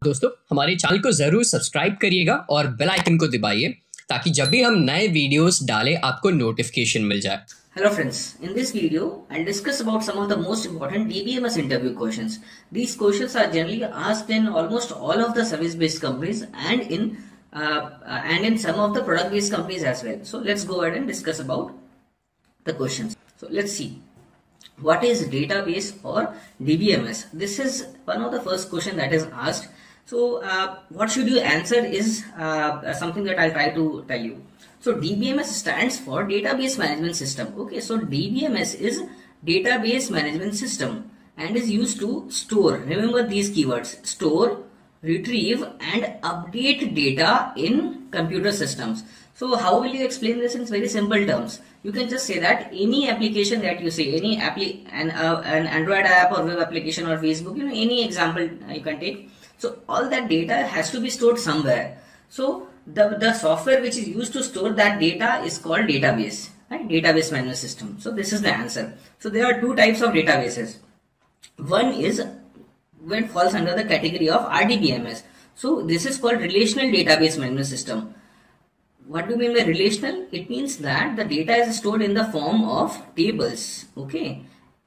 दोस्तों, हमारे चैनल को जरूर सब्सक्राइब करिएगा और बेल आइकन को दबाइए ताकि जब भी हम नए वीडियोस डालें आपको नोटिफिकेशन मिल जाए। Hello friends, in this video I'll discuss about some of the most important DBMS interview questions. These questions are generally asked in almost all of the service-based companies and in some of the product-based companies as well. So let's go ahead and discuss about the questions. So let's see. What is database or DBMS? This is one of the first question that is asked. So what should you answer is something that I'll try to tell you. So DBMS stands for Database Management System. Okay, so DBMS is Database Management System and is used to store, remember these keywords, store, retrieve and update data in computer systems. So how will you explain this in very simple terms? You can just say that any application that you say, an Android app or web application or Facebook, any example you can take. So all that data has to be stored somewhere. So the software which is used to store that data is called database, right? Database management system. So this is the answer. So there are two types of databases. One is when falls under the category of RDBMS. So this is called relational database management system. What do you mean by relational? It means that the data is stored in the form of tables, okay?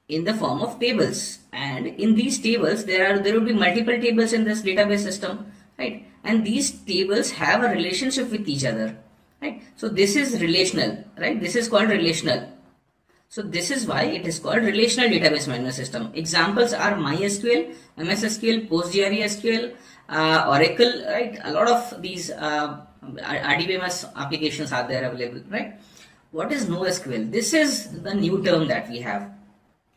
In the form of tables, and in these tables there will be multiple tables in this database system, right? And these tables have a relationship with each other, right? So this is relational, right? This is called relational. So this is why it is called relational database management system. Examples are MySQL, MS SQL, PostgreSQL, Oracle, right? A lot of these RDBMS applications are there available, right? What is NoSQL? This is the new term that we have.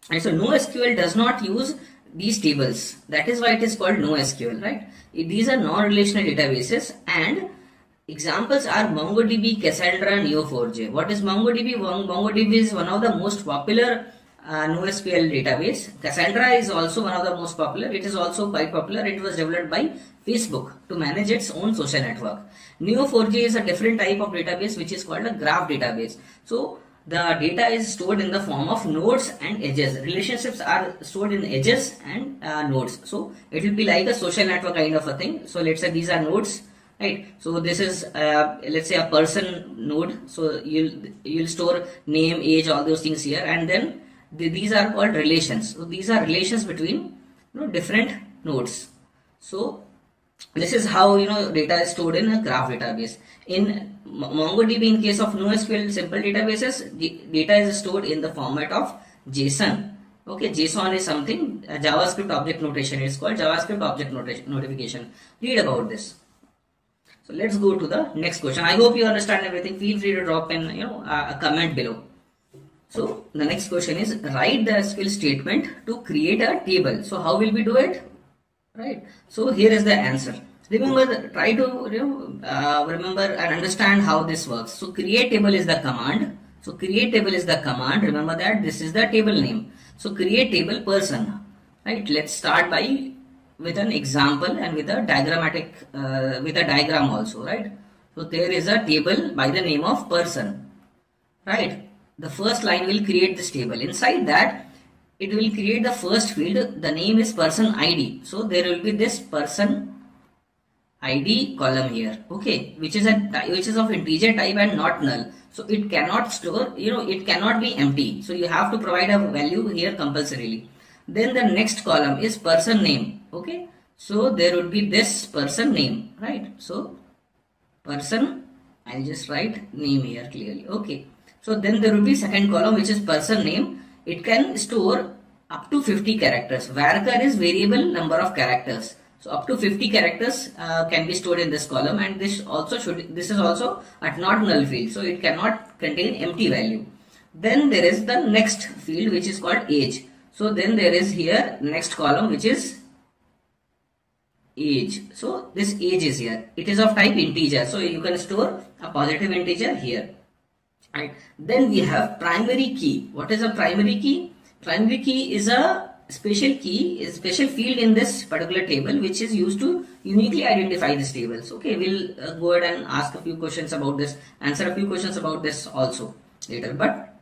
And so NoSQL does not use these tables. That is why it is called NoSQL, right? These are non-relational databases, and examples are MongoDB, Cassandra, Neo4j. What is MongoDB? MongoDB is one of the most popular NoSQL database. Cassandra is also one of the most popular. It is also quite popular. It was developed by Facebook to manage its own social network. Neo4j is a different type of database which is called a graph database. So the data is stored in the form of nodes and edges. Relationships are stored in edges and nodes. So it will be like a social network kind of a thing. So let's say these are nodes, right? So this is let's say a person node. So you'll store name, age, all those things here, and then these are called relations. So these are relations between different nodes. So this is how data is stored in a graph database. In MongoDB, in case of NoSQL simple databases, data is stored in the format of JSON. Okay, JSON is something JavaScript object notation. It's called JavaScript object notification. Read about this. So let's go to the next question. I hope you understand everything. Feel free to drop in a comment below. So the next question is, write the SQL statement to create a table. So how will we do it? Right. So here is the answer. Remember, try to remember and understand how this works. So create table is the command. So create table is the command. Remember that this is the table name. So create table person. Right. Let's start with an example and with a diagrammatic with a diagram also. Right. So there is a table by the name of person. Right. The first line will create this table. Inside that, it will create the first field. The name is person ID. So there will be this person ID column here, okay, which is of integer type and not null. So it cannot store, it cannot be empty. So you have to provide a value here compulsorily. Then the next column is person name, okay. So there would be this person name, right? So person, I'll just write name here clearly, okay. So then there will be second column which is person name. It can store up to 50 characters. Varchar is variable number of characters. So up to 50 characters can be stored in this column, and this is also a not null field. So it cannot contain empty value. Then there is the next field which is called age. So then there is here next column which is age. So this age is here. It is of type integer. So you can store a positive integer here. Right. Then we have primary key. What is a primary key? Primary key is a special field in this particular table which is used to uniquely identify these tables. Okay, we'll go ahead and ask a few questions about this, answer a few questions about this also later. But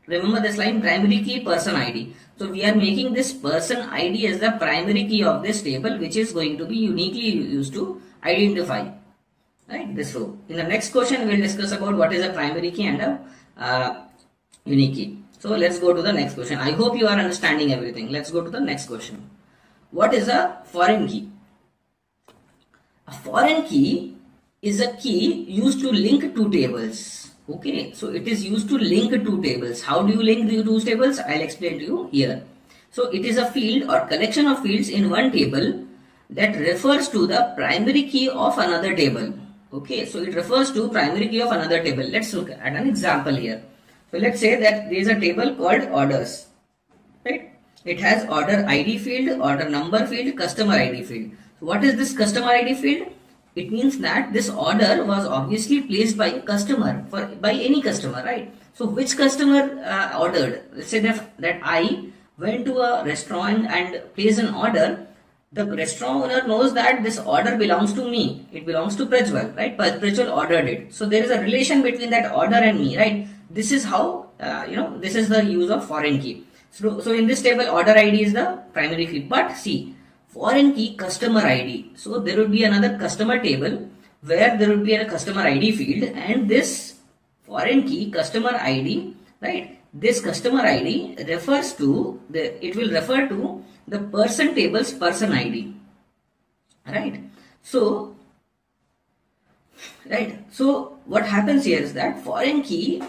remember this line, primary key person ID. So we are making this person ID as the primary key of this table, which is going to be uniquely used to identify, right, this row. In the next question, we will discuss about what is a primary key and a unique key. So let's go to the next question. I hope you are understanding everything. Let's go to the next question. What is a foreign key? A foreign key is a key used to link two tables. Okay, so it is used to link two tables. How do you link the two tables? I'll explain to you here. So it is a field or collection of fields in one table that refers to the primary key of another table. Okay, so it refers to primary key of another table. Let's look at an example here. So let's say that there is a table called orders, right? It has order ID field, order number field, customer ID field. So what is this customer ID field? It means that this order was obviously placed by a customer, by any customer, right? So which customer ordered? Let's say that I went to a restaurant and placed an order. The restaurant owner knows that this order belongs to me. It belongs to Prajwal, right? Prajwal ordered it. So there is a relation between that order and me, right? This is how, this is the use of foreign key. So in this table, order ID is the primary key. But see, foreign key, customer ID. So there will be another customer table where there will be a customer ID field, and this foreign key, customer ID, right? This customer ID refers to it will refer to the person table's person ID, right? So what happens here is that foreign key,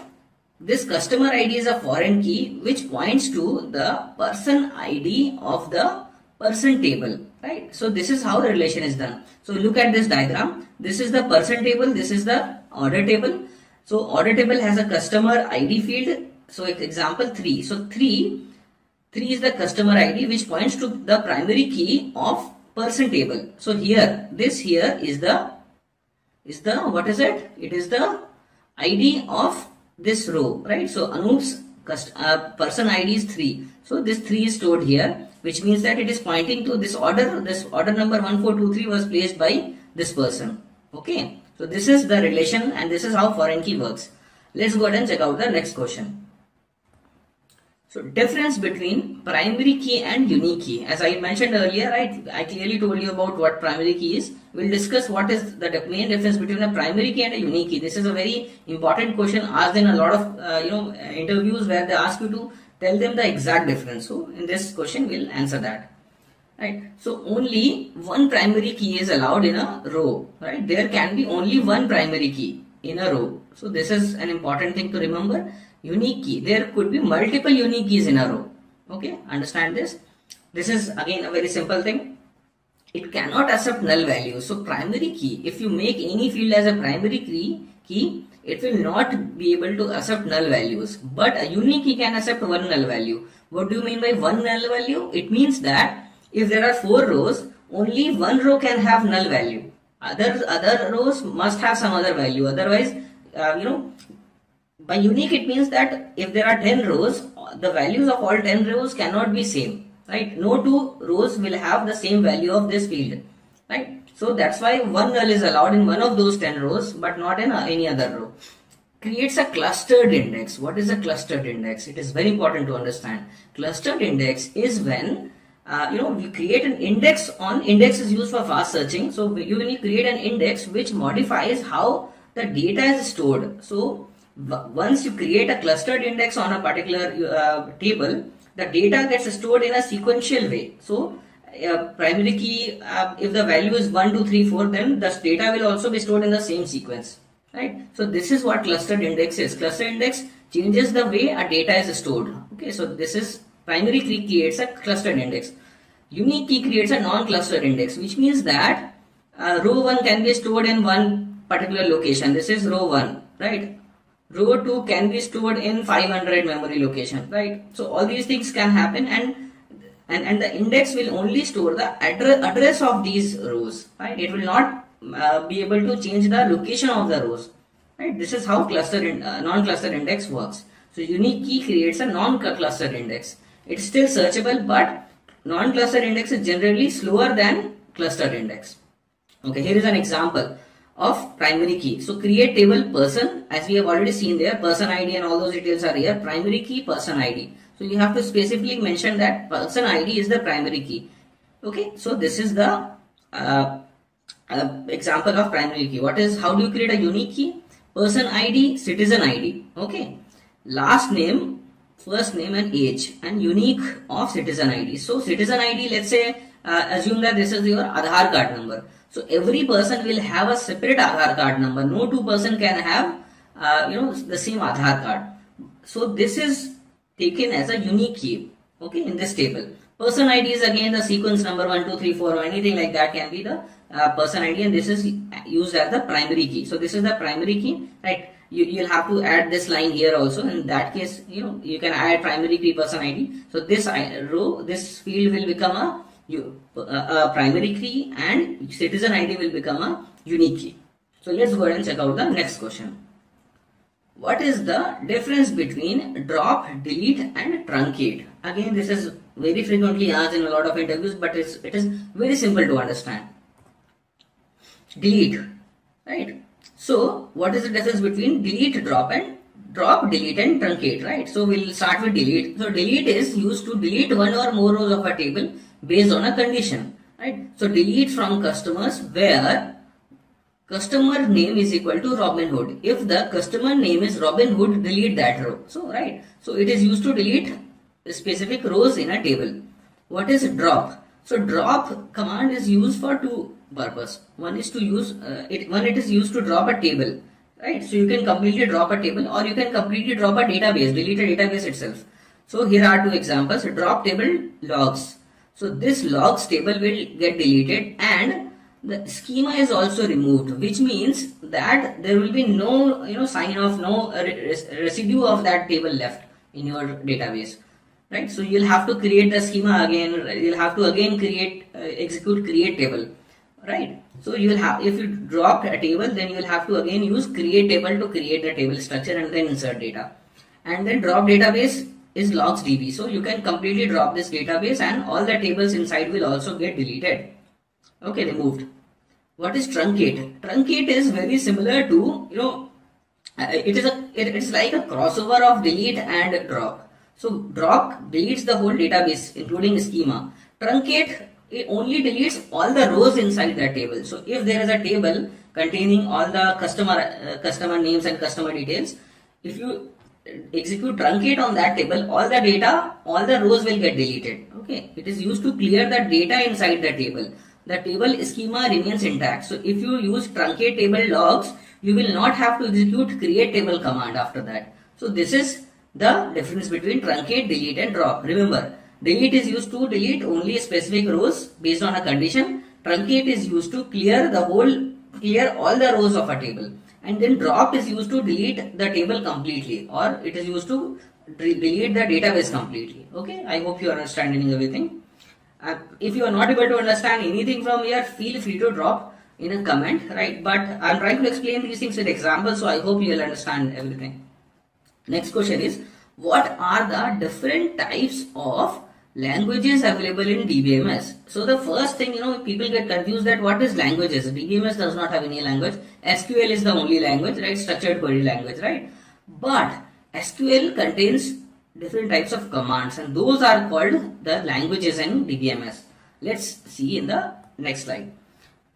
this customer ID is a foreign key which points to the person ID of the person table, right? So this is how the relation is done. So look at this diagram. This is the person table, this is the order table. So order table has a customer ID field. So example 3. So 3 is the customer ID which points to the primary key of person table. So here, this here is the what is it? It is the ID of this row, right? So Anoop's person ID is 3. So this 3 is stored here, which means that it is pointing to this order. This order number 1423 was placed by this person. Okay. So this is the relation, and this is how foreign key works. Let's go ahead and check out the next question. So difference between primary key and unique key. As I mentioned earlier, right, I clearly told you about what primary key is. We'll discuss what is the main difference between a primary key and a unique key. This is a very important question asked in a lot of interviews where they ask you to tell them the exact difference. So in this question, we'll answer that. Right. So only one primary key is allowed in a row. Right. There can be only one primary key in a row. So this is an important thing to remember. Unique key, there could be multiple unique keys in a row. Okay, understand this? This is again a very simple thing. It cannot accept null values. So primary key, if you make any field as a primary key, it will not be able to accept null values. But a unique key can accept one null value. What do you mean by one null value? It means that if there are 4 rows, only one row can have null value. Other rows must have some other value. Otherwise, by unique, it means that if there are 10 rows, the values of all 10 rows cannot be same, right? No 2 rows will have the same value of this field, right? So that's why one null is allowed in one of those 10 rows, but not in any other row. Creates a clustered index. What is a clustered index? It is very important to understand. Clustered index is when we create an index is used for fast searching. So you will create an index which modifies how the data is stored. So once you create a clustered index on a particular table, the data gets stored in a sequential way. So primary key, if the value is 1, 2, 3, 4, then the data will also be stored in the same sequence, right? So this is what clustered index is. Clustered index changes the way a data is stored. Okay, so this is primary key creates a clustered index. Unique key creates a non-clustered index, which means that row 1 can be stored in one particular location. This is row 1, right? Row 2 can be stored in 500 memory location, right? So all these things can happen, and the index will only store the address of these rows, right? It will not be able to change the location of the rows, right? This is how non-clustered index works. So unique key creates a non-clustered index. It's still searchable, but non-clustered index is generally slower than clustered index. Okay, here is an example of primary key. So create table person, as we have already seen there, person ID and all those details are here. Primary key, person ID. So you have to specifically mention that person ID is the primary key. Okay, so this is the example of primary key. How do you create a unique key? Person ID, citizen ID. Okay, last name, first name and age, and unique of citizen ID. So citizen ID, let's say, assume that this is your Aadhaar card number. So every person will have a separate Aadhaar card number. No two person can have the same Aadhaar card. So this is taken as a unique key, okay, in this table. Person ID is again the sequence number 1, 2, 3, 4 or anything like that can be the person ID, and this is used as the primary key. So this is the primary key, right? You'll have to add this line here also. In that case, you can add primary key, person ID. So this row, this field will become a primary key, and citizen ID will become a unique key. So let's go ahead and check out the next question. What is the difference between drop, delete and truncate? Again, this is very frequently asked in a lot of interviews, but it is very simple to understand. Delete, right? So what is the difference between delete, drop, delete and truncate, right? So we'll start with delete. So delete is used to delete one or more rows of a table based on a condition, right? So delete from customers where customer name is equal to Robin Hood. If the customer name is Robin Hood, delete that row. So right, so it is used to delete specific rows in a table. What is drop? So drop command is used for two purposes. One is to use it is used to drop a table, right? So you can completely drop a table, or you can completely drop a database, delete a database itself. So here are two examples. Drop table logs. So this logs table will get deleted, and the schema is also removed, which means that there will be no sign of no residue of that table left in your database, right? So you'll have to create the schema again. You'll have to again execute create table, right? So you will have, if you dropped a table, then you will have to again use create table to create the table structure and then insert data. And then drop database is logs db. So you can completely drop this database, and all the tables inside will also get deleted. Okay, removed. What is truncate? Truncate is very similar to, it's like a crossover of delete and drop. So drop deletes the whole database including schema. Truncate, it only deletes all the rows inside that table. So if there is a table containing all the customer names and customer details, if you execute truncate on that table, all the data, all the rows will get deleted. Okay, it is used to clear the data inside the table. The table schema remains intact. So if you use truncate table logs, you will not have to execute create table command after that. So this is the difference between truncate, delete and drop. Remember, delete is used to delete only specific rows based on a condition. Truncate is used to clear all the rows of a table. And then drop is used to delete the table completely, or it is used to delete the database completely. Okay, I hope you are understanding everything. If you are not able to understand anything from here, feel free to drop in a comment, right? But I'm trying to explain these things with examples, so I hope you will understand everything. Next question is, what are the different types of languages available in DBMS? So the first thing, people get confused that what is languages. DBMS does not have any language. SQL is the only language, right? Structured query language, right? But SQL contains different types of commands, and those are called the languages in DBMS. Let's see in the next slide.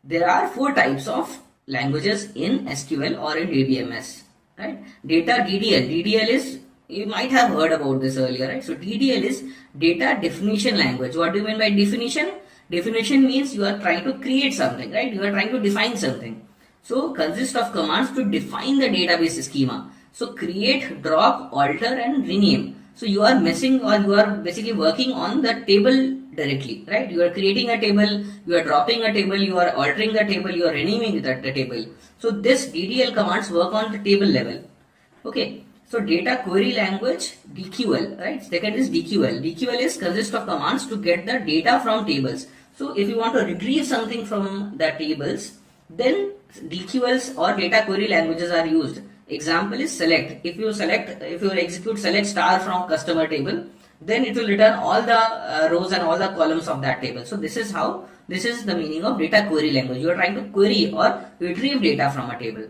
There are 4 types of languages in SQL or in DBMS, right? Data DDL. DDL is, you might have heard about this earlier, right? So DDL is data definition language. What do you mean by definition? Definition means you are trying to create something, right? You are trying to define something. So consists of commands to define the database schema. So create, drop, alter and rename. So you are messing, or you are basically working on the table directly, right? You are creating a table, you are dropping a table, you are altering the table, you are renaming the table. So this DDL commands work on the table level. Okay. So data query language, DQL, right? Second is DQL. DQL is consists of commands to get the data from tables. So if you want to retrieve something from the tables, then DQLs or data query languages are used. Example is select. If you execute select star from customer table, then it will return all the rows and all the columns of that table. So this is how This is the meaning of data query language. You are trying to query or retrieve data from a table.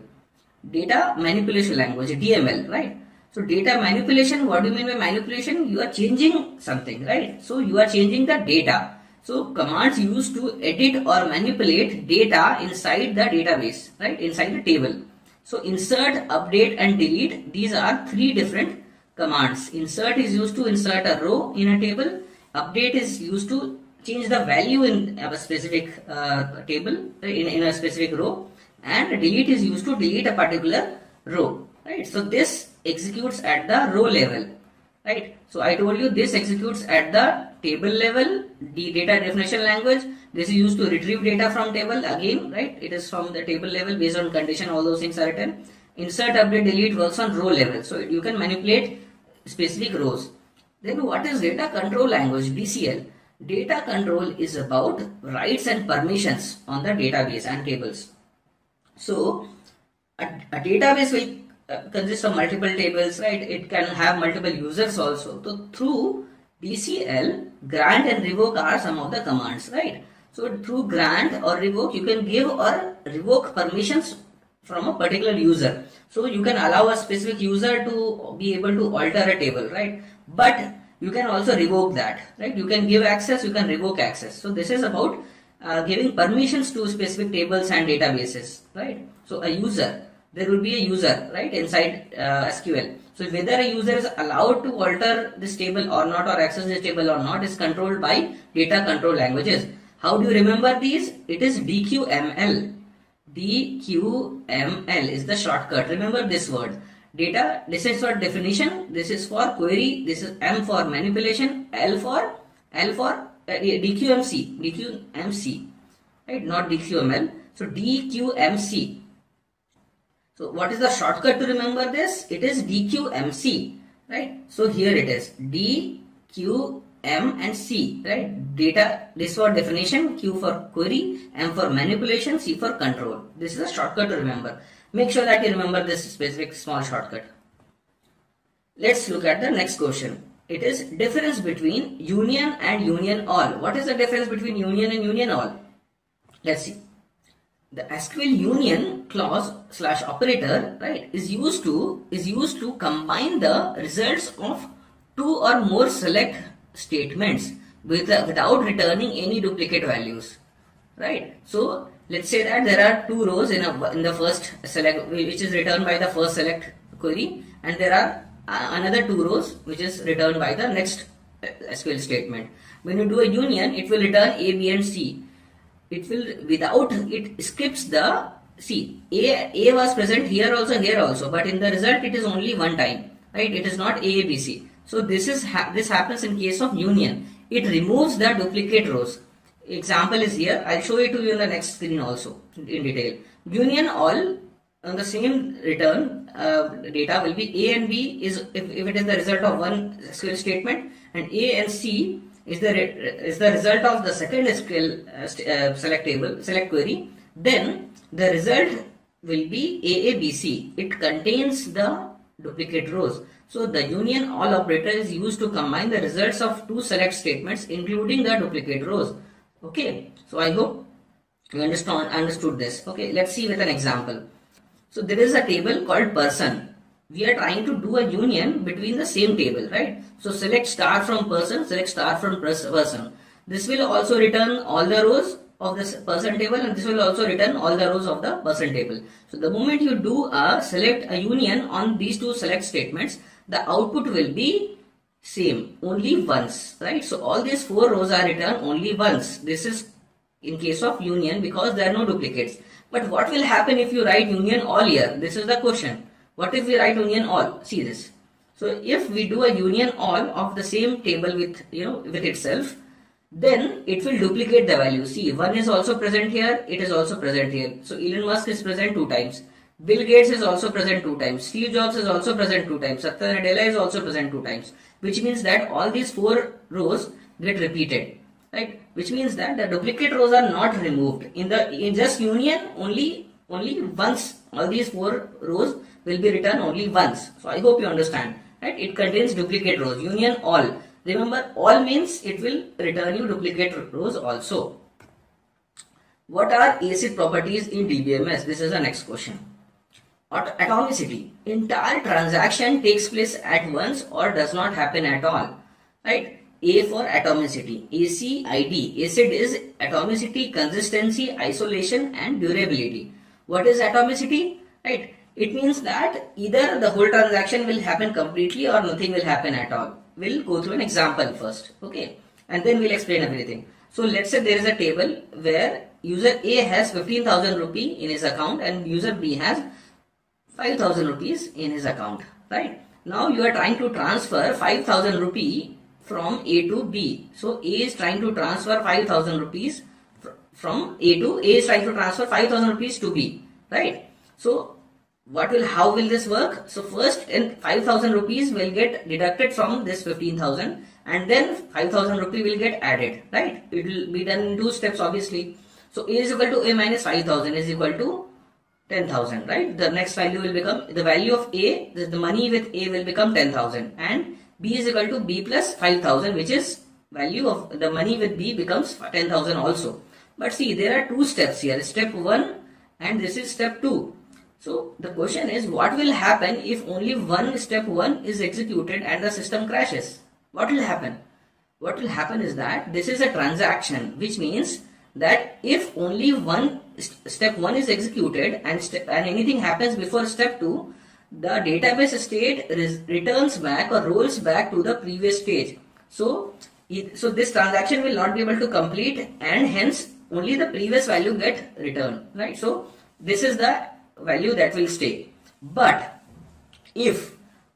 Data manipulation language, DML, right? So data manipulation, what do you mean by manipulation? You are changing something, right? So you are changing the data. So commands used to edit or manipulate data inside the database, right? Inside the table. So insert, update and delete, these are three different commands. Insert is used to insert a row in a table. Update is used to change the value in a specific table, in a specific row. And delete is used to delete a particular row, right? So this executes at the row level, right? So I told you this executes at the table level, the data definition language. This is used to retrieve data from table again, right? It is from the table level based on condition, all those things are written. Insert, update, delete works on row level. So you can manipulate specific rows. Then what is data control language, DCL? Data control is about rights and permissions on the database and tables. So a database will consist of multiple tables, right? It can have multiple users also. So through DCL, grant and revoke are some of the commands, right? So through grant or revoke, you can give or revoke permissions from a particular user. So you can allow a specific user to be able to alter a table, right? But you can also revoke that, right? You can give access, you can revoke access. So this is about giving permissions to specific tables and databases, right? So a user, there will be a user, right, inside SQL. So whether a user is allowed to alter this table or not, or access this table or not, is controlled by data control languages. How do you remember these? It is DQML. DQML is the shortcut. Remember this word. Data, this is for definition, this is for query, this is M for manipulation, L for DQMC, right? Not DQML. So DQMC. So what is the shortcut to remember this? It is DQMC, right? So here it is D, Q, M and C, right? Data, this for definition, Q for query, M for manipulation, C for control. This is a shortcut to remember. Make sure that you remember this specific small shortcut. Let's look at the next question. It is difference between union and union all. What is the difference between union and union all? Let's see. The SQL union clause / operator, right, is used to combine the results of two or more select statements without returning any duplicate values, right? So let's say that there are two rows in the first select, which is returned by the first select query, and there are another two rows which is returned by the next SQL statement. When you do a union, it will return A, B and C. It will, without, it skips the C. A was present here also, but in the result it is only one time, right? It is not A, B, C. So this happens in case of union. It removes the duplicate rows. Example is here. I'll show it to you in the next screen also in detail. Union all on the same return data will be A and B is if it is the result of one SQL statement, and A and C is the result of the second SQL select query. Then the result will be AABC. It contains the duplicate rows. So the union all operator is used to combine the results of two select statements, including the duplicate rows. Okay, so I hope you understood this. Okay, let's see with an example. So there is a table called person. We are trying to do a union between the same table, right? So select star from person, select star from person. This will also return all the rows of this person table, and this will also return all the rows of the person table. So the moment you do select a union on these two select statements, the output will be same, only once, right? So all these four rows are returned only once. This is in case of union because there are no duplicates. But what will happen if you write union all here? This is the question. What if we write union all? See this. So if we do a union all of the same table with itself, then it will duplicate the value. See, 1 is also present here, it is also present here. So Elon Musk is present 2 times. Bill Gates is also present 2 times. Steve Jobs is also present 2 times. Satya Nadella is also present 2 times. Which means that all these 4 rows get repeated, right? Which means that the duplicate rows are not removed. In just union, only once. All these 4 rows will be returned only once. So I hope you understand, right? It contains duplicate rows. Union all. Remember, all means it will return you duplicate rows also. What are ACID properties in DBMS? This is the next question. Atomicity. Entire transaction takes place at once or does not happen at all. Right? A for atomicity. ACID. ACID is atomicity, consistency, isolation and durability. What is atomicity? Right? It means that either the whole transaction will happen completely or nothing will happen at all. We'll go through an example first. Okay. And then we'll explain everything. So let's say there is a table where user A has 15,000 rupee in his account and user B has 5,000 rupees in his account, right? Now you are trying to transfer 5,000 rupee from A to B. So A is trying to transfer 5,000 rupees from A is trying to transfer 5,000 rupees to B, right? So how will this work? So first 5,000 rupees will get deducted from this 15,000 and then 5,000 rupee will get added, right? It will be done in two steps obviously. So A is equal to A minus 5,000 is equal to 10,000, right? The next value will become, the value of A, the money with A will become 10,000 and B is equal to B plus 5,000, which is value of the money with B becomes 10,000 also. But see, there are two steps here, step 1 and this is step 2. So the question is, what will happen if only step 1 is executed and the system crashes? What will happen? What will happen is that this is a transaction, which means that if only step 1 is executed and anything happens before step 2, the database state returns back or rolls back to the previous stage. So this transaction will not be able to complete and hence only the previous value get returned, right? So this is the value that will stay. But if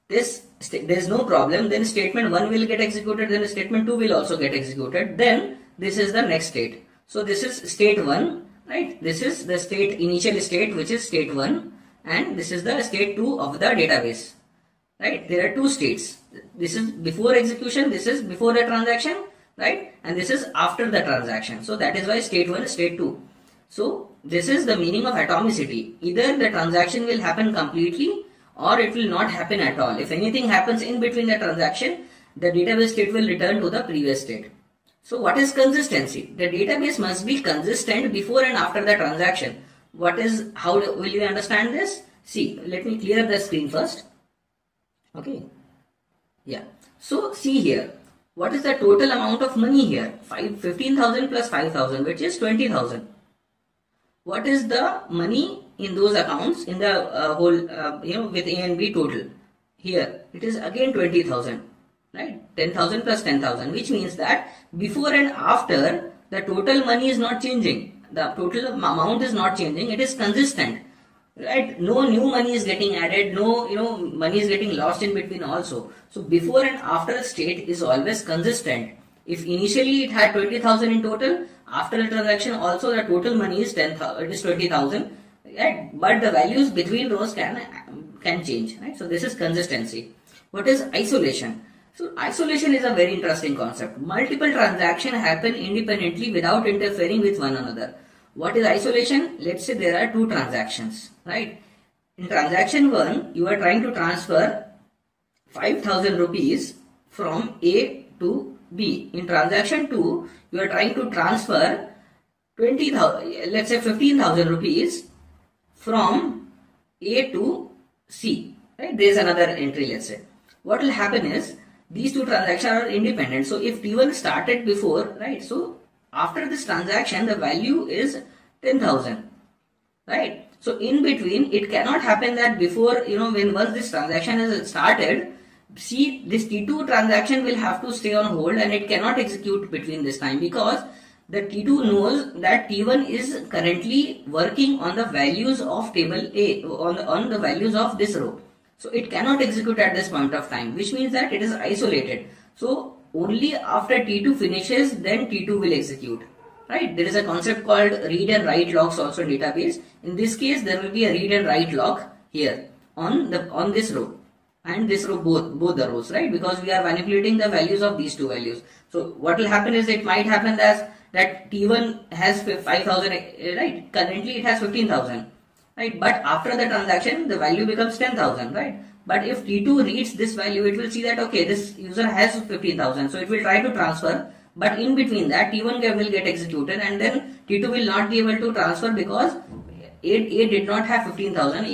there is no problem, then statement 1 will get executed, then statement 2 will also get executed. Then this is the next state. So this is state 1, right? This is the initial state, which is state 1, and this is the state 2 of the database, right? There are two states. This is before execution, this is before the transaction, right? And this is after the transaction. So that is why state 1 is state 2. So this is the meaning of atomicity. Either the transaction will happen completely or it will not happen at all. If anything happens in between the transaction, the database state will return to the previous state. So what is consistency? The database must be consistent before and after the transaction. How will you understand this? See, let me clear the screen first. Okay. Yeah. So see here, what is the total amount of money here? 15,000 plus 5,000, which is 20,000. What is the money in those accounts in the whole, with A and B total? Here, it is again 20,000. Right, 10,000 plus 10,000, which means that before and after the total money is not changing. The total amount is not changing. It is consistent. Right, no new money is getting added. No, money is getting lost in between also. So before and after state is always consistent. If initially it had 20,000 in total, after the transaction also the total money is 10,000. It is 20,000. Right, but the values between rows can change. Right, so this is consistency. What is isolation? So isolation is a very interesting concept. Multiple transactions happen independently without interfering with one another. What is isolation? Let's say there are two transactions, right? In transaction 1, you are trying to transfer 5,000 rupees from A to B. In transaction 2, you are trying to transfer 20,000, let's say 15,000 rupees from A to C, right? There is another entry, let's say. What will happen is, these two transactions are independent. So if T1 started before, right? So after this transaction, the value is 10,000, right? So in between, it cannot happen that before, once this transaction is started, see, this T2 transaction will have to stay on hold and it cannot execute between this time, because the T2 knows that T1 is currently working on the values of table A, on the values of this row. So it cannot execute at this point of time, which means that it is isolated. So only after T2 finishes, then T2 will execute, right? There is a concept called read and write locks also in database. In this case, there will be a read and write lock here on this row and this row, both the rows, right? Because we are manipulating the values of these two values. So what will happen is, it might happen that T1 has 5,000, right? Currently it has 15,000. Right, but after the transaction, the value becomes 10,000, right? But if T2 reads this value, it will see that, okay, this user has 15,000. So it will try to transfer, but in between that T1 will get executed, and then T2 will not be able to transfer because A did not have 15,000.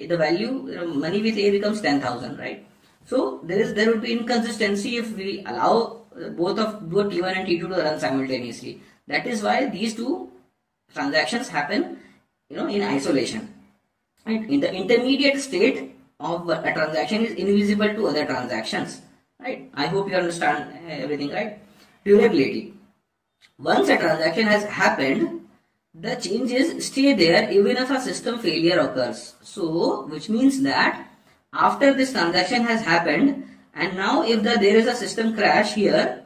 The value money with A becomes 10,000, right? So there would be inconsistency if we allow both T1 and T2 to run simultaneously. That is why these two transactions happen, in isolation. Right? In the intermediate state of a transaction is invisible to other transactions. Right? I hope you understand everything, right? Durability. Once a transaction has happened, the changes stay there even if a system failure occurs. So, which means that after this transaction has happened, and now if there is a system crash here,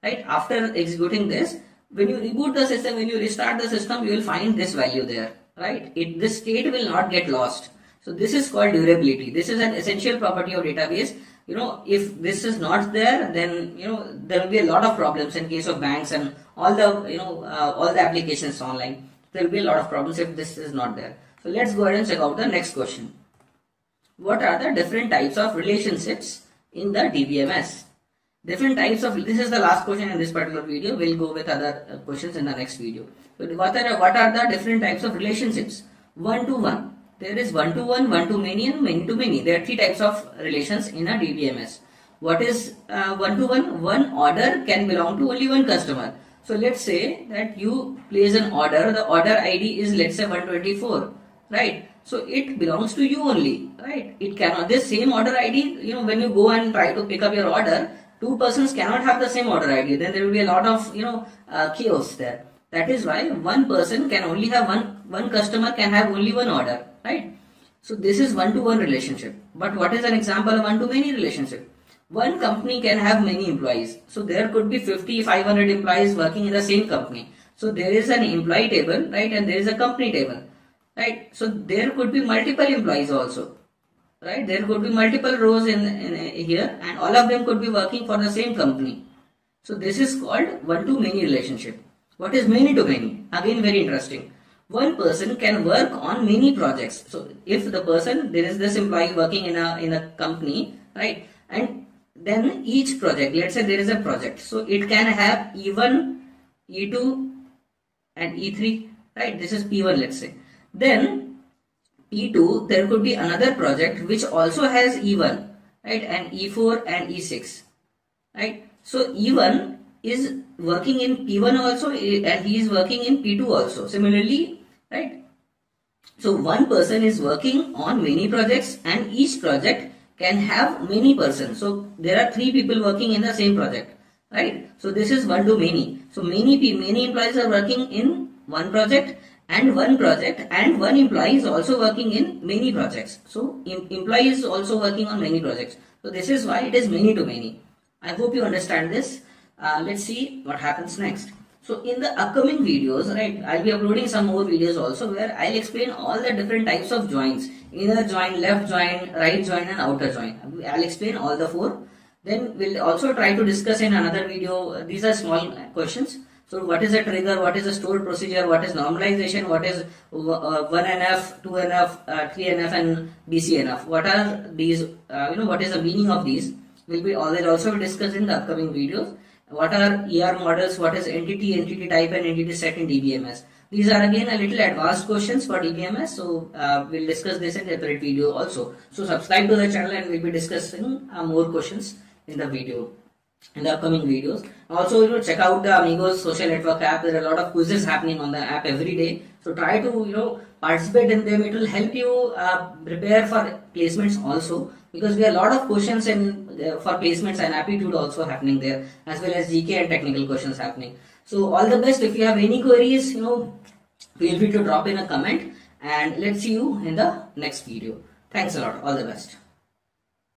right, after executing this, when you reboot the system, when you restart the system, you will find this value there, right? This state will not get lost. So this is called durability. This is an essential property of database. If this is not there, then there will be a lot of problems in case of banks and all the applications online. There will be a lot of problems if this is not there. So let's go ahead and check out the next question. What are the different types of relationships in the DBMS? Different types of, this is the last question in this particular video. We'll go with other questions in the next video. So what are the different types of relationships? One-to-one. There is one-to-one, one-to-many, and many-to-many. There are three types of relations in a DBMS. What is one-to-one? One order can belong to only one customer. So let's say that you place an order. The order ID is, let's say, 124, right? So it belongs to you only, right? It cannot, this same order ID, when you go and try to pick up your order, two persons cannot have the same order ID. Then there will be a lot of, chaos there. That is why one person can only have one customer can have only one order, right? So this is one-to-one relationship. But what is an example of one-to-many relationship? One company can have many employees. So there could be 50, 500 employees working in the same company. So there is an employee table, right? And there is a company table, right? So there could be multiple employees also, right? There could be multiple rows in here, and all of them could be working for the same company. So this is called one-to-many relationship. What is many-to-many? Again, very interesting. One person can work on many projects. So if the person, there is this employee working in a company, right? And then each project, let's say there is a project, so it can have E1, E2 and E3, right? This is P1, let's say. Then E2, there could be another project which also has E1, right? And E4 and E6, right? So E1 is working in P1 also, and he is working in P2 also, similarly, right? So one person is working on many projects, and each project can have many persons. So there are three people working in the same project, right? So this is one-to-many. So many employees are working in one project, and one employee is also working in many projects. So employee is also working on many projects. So this is why it is many-to-many. I hope you understand this. Let's see what happens next. So in the upcoming videos, right, I'll be uploading some more videos also where I'll explain all the different types of joins: inner join, left join, right join, and outer join. I'll explain all the four. Then we'll also try to discuss in another video. These are small questions. So what is a trigger? What is a stored procedure? What is normalization? What is 1NF, 2NF, 3NF, and BCNF? What are these? What is the meaning of these? We'll also discuss in the upcoming videos. What are ER models? What is entity type, and entity set in DBMS? These are again a little advanced questions for DBMS. So we'll discuss this in a separate video also. So subscribe to the channel, and we'll be discussing more questions in the upcoming videos. Also, check out the Amigos social network app. There are a lot of quizzes happening on the app every day. So try to participate in them. It will help you prepare for placements also, because there are a lot of questions for placements and aptitude also happening there, as well as GK and technical questions happening. So all the best. If you have any queries, feel free to drop in a comment, and let's see you in the next video. Thanks a lot. All the best.